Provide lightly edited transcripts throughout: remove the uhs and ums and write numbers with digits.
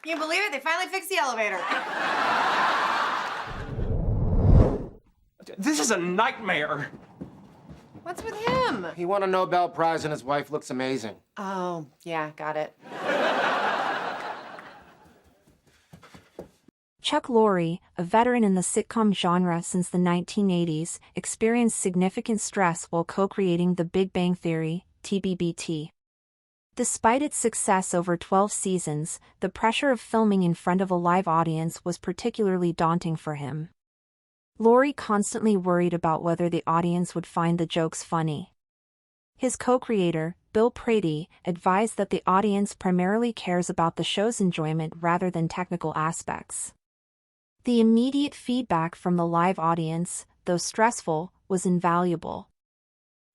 Can you believe it? They finally fixed the elevator. This is a nightmare. What's with him? He won a Nobel Prize and his wife looks amazing. Oh, yeah, got it. Chuck Lorre, a veteran in the sitcom genre since the 1980s, experienced significant stress while co-creating The Big Bang Theory, TBBT. Despite its success over 12 seasons, the pressure of filming in front of a live audience was particularly daunting for him. Lorre constantly worried about whether the audience would find the jokes funny. His co-creator, Bill Prady, advised that the audience primarily cares about the show's enjoyment rather than technical aspects. The immediate feedback from the live audience, though stressful, was invaluable.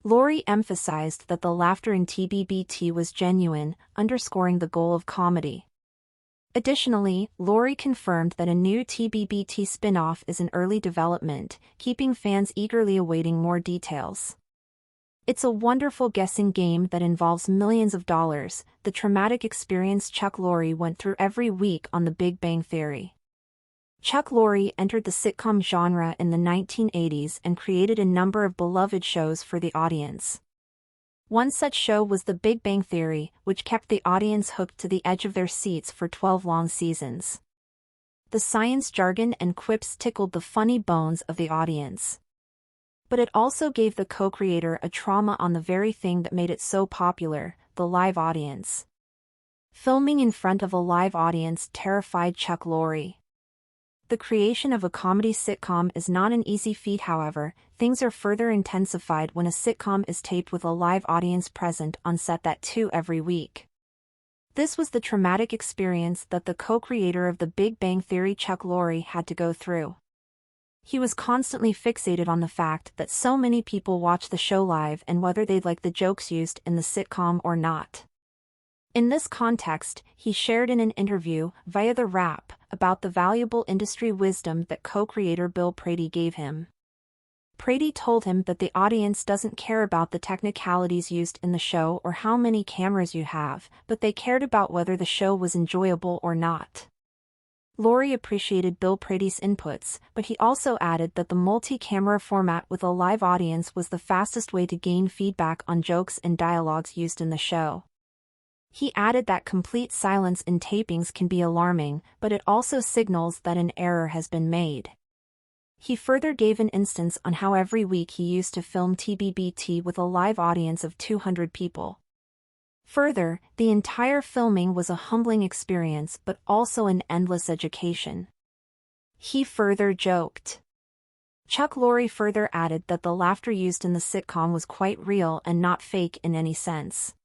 Lorre emphasized that the laughter in TBBT was genuine, underscoring the goal of comedy. Additionally, Lorre confirmed that a new TBBT spin-off is in early development, keeping fans eagerly awaiting more details. It's a wonderful guessing game that involves millions of dollars, the traumatic experience Chuck Lorre went through every week on The Big Bang Theory. Chuck Lorre entered the sitcom genre in the 1980s and created a number of beloved shows for the audience. One such show was The Big Bang Theory, which kept the audience hooked to the edge of their seats for 12 long seasons. The science jargon and quips tickled the funny bones of the audience. But it also gave the co-creator a trauma on the very thing that made it so popular, the live audience. Filming in front of a live audience terrified Chuck Lorre. The creation of a comedy sitcom is not an easy feat, however. Things are further intensified when a sitcom is taped with a live audience present on set, that too every week. This was the traumatic experience that the co-creator of The Big Bang Theory, Chuck Lorre, had to go through. He was constantly fixated on the fact that so many people watch the show live and whether they'd like the jokes used in the sitcom or not. In this context, he shared in an interview, via The Wrap, about the valuable industry wisdom that co-creator Bill Prady gave him. Prady told him that the audience doesn't care about the technicalities used in the show or how many cameras you have, but they cared about whether the show was enjoyable or not. Lorre appreciated Bill Prady's inputs, but he also added that the multi-camera format with a live audience was the fastest way to gain feedback on jokes and dialogues used in the show. He added that complete silence in tapings can be alarming, but it also signals that an error has been made. He further gave an instance on how every week he used to film TBBT with a live audience of 200 people. Further, the entire filming was a humbling experience but also an endless education. He further joked. Chuck Lorre further added that the laughter used in the sitcom was quite real and not fake in any sense.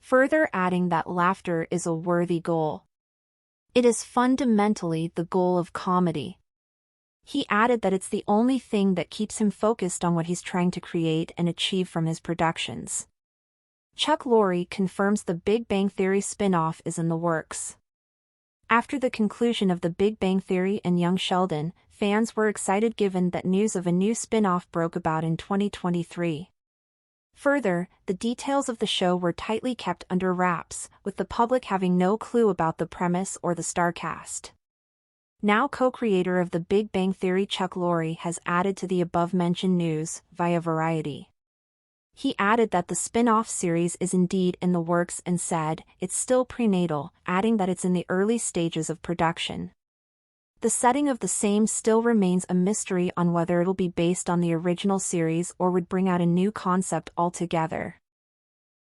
Further adding that laughter is a worthy goal. It is fundamentally the goal of comedy. He added that it's the only thing that keeps him focused on what he's trying to create and achieve from his productions. Chuck Lorre confirms the Big Bang Theory spin-off is in the works. After the conclusion of The Big Bang Theory and Young Sheldon, fans were excited given that news of a new spin-off broke about in 2023. Further, the details of the show were tightly kept under wraps, with the public having no clue about the premise or the star cast. Now co-creator of The Big Bang Theory Chuck Lorre has added to the above-mentioned news, via Variety. He added that the spin-off series is indeed in the works and said, it's still prenatal, adding that it's in the early stages of production. The setting of the same still remains a mystery on whether it'll be based on the original series or would bring out a new concept altogether.